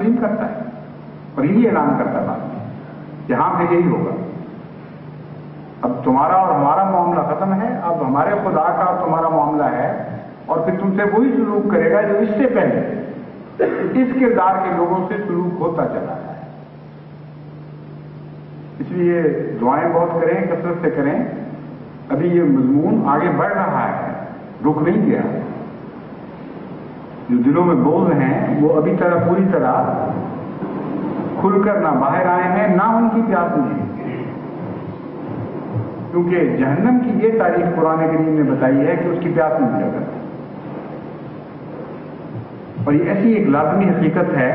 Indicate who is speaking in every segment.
Speaker 1: تسلیم کرتا ہے اور یہی اعلان کرتا ہے بعد میں کہ ہاں پھر یہی ہوگا. اب تمہارا اور ہمارا معاملہ ختم ہے، اب ہمارے خدا کا اور تمہارا معاملہ ہے، اور پھر تم سے وہی سلوک کرے گا جو اس سے پہلے اس کردار کے لوگوں سے سلوک ہوتا چلا ہے. اس لیے دعائیں بہت کریں، کثرت سے کریں. ابھی یہ مضمون آگے بڑھ رہا ہے، رک نہیں گیا. جو دلوں میں بوجھ ہیں وہ ابھی طرح پوری طرح کھل کر نہ باہر آئے ہیں، نہ ان کی پیاس نہیں ہے. کیونکہ جہنم کی یہ تاریخ قرآن کریم نے بتائی ہے کہ اس کی پیاس نہیں ملا کرتی. اور یہ ایسی ایک لازمی حقیقت ہے،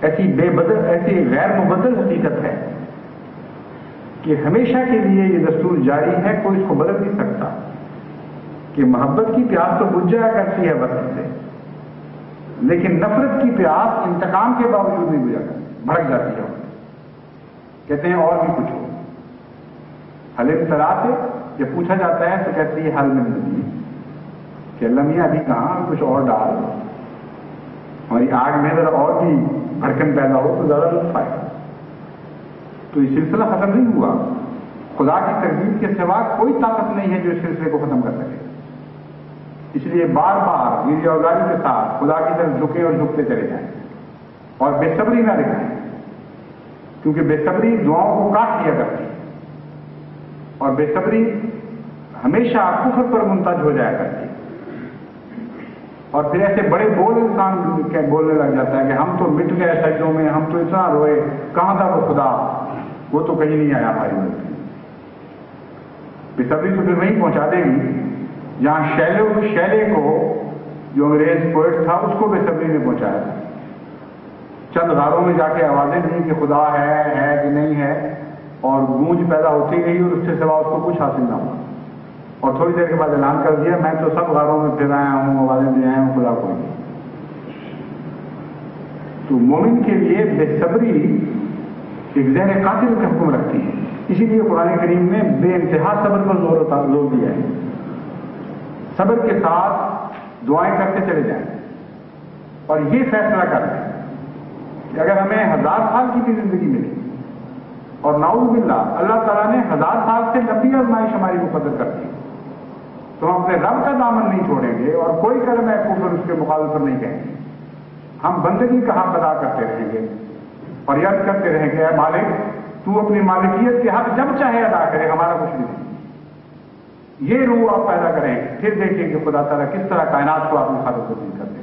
Speaker 1: ایسی غیر مبدل حقیقت ہے کہ ہمیشہ کے لیے یہ دستور جاری ہے، کوئی اس کو بدل نہیں سکتا کہ محبت کی پیاس تو بجھ جایا کرتی ہے وقت سے، لیکن نفرت کی پیاس انتقام کے باوجود نہیں بجھا کرتی، بھڑک جاتی ہے. کہتے ہیں اور بھی کچھ ہو. حلیم طرح سے جب پوچھا جاتا ہے تو کہتی ہے حل میں نہیں کہ اللہ میاں ابھی کہاں، کچھ اور ڈال، ہماری آگ میں ذرا اور بھی بھڑکن پیدا ہو تو زیادہ لطف آئے. تو یہ سلسلہ ختم نہیں ہوا. خدا کی تقدیر کے سوا کوئی طاقت نہیں ہے جو اس سلسلے کو ختم کر سکے. اس لیے بار بار میری اوزاری کے ساتھ خدا کی طرف جھکیں اور جھکتے چلے جائیں اور بے صبری نہ دکھائیں، کیونکہ بے صبری دعاؤں کو کاٹ دیا کرتی ہے اور بے صبری ہمیشہ کفر پر منتج ہو جایا کرتی ہے. اور پھر ایسے بڑے بول انسان بولنے لگ جاتا ہے کہ ہم تو مٹ گئے سجدوں میں، ہم تو اتنا روئے، کہاں تھا وہ خدا، وہ تو کہیں نہیں آیا ہماری ملک میں. بے صبری تو پھر وہیں پہنچا دے گی جہاں شیلے کو، جو انگریز پوئٹ تھا، اس کو بے صبری نے پہنچایا. چند غاروں میں جا کے آوازیں دی کہ خدا ہے کہ نہیں ہے، اور گونج پیدا ہوتی گئی اور اس سے سوا اس کو کچھ حاصل نہ ہوا. اور تھوڑی دیر کے بعد اعلان کر دیا میں تو سب غاروں میں پھر آیا ہوں، آوازیں دے آیا ہوں، خدا کو نہیں. تو مومن کے لیے بے صبری ایک ذہن قاتل کا حکم رکھتی ہے. اسی لیے قرآن کریم نے بے انتہا صبر پر زور دیا ہے. صبر کے ساتھ دعائیں کرتے چلے جائیں اور یہ فیصلہ کر لیں کہ اگر ہمیں 1000 سال کی بھی زندگی ملے، اور نعوذ باللہ اللہ تعالیٰ نے 1000 سال سے لمبی آزمائش ہماری مقدر کر دی، تو ہم اپنے رب کا دامن نہیں چھوڑیں گے اور کوئی کلمہ کفر اس کے مقابلے پر نہیں کہیں گے. ہم بندگی کا حق ادا کرتے رہیں گے اور یاد کرتے رہیں گے اے مالک تو اپنی مالکیت کے حق جب چاہے ادا کرے، ہمارا کچھ نہیں. یہ روح آپ پیدا کریں، پھر دیکھیں کہ خدا تعالیٰ کس طرح کائنات کو آپ نے خالق تبدیل کر دیں.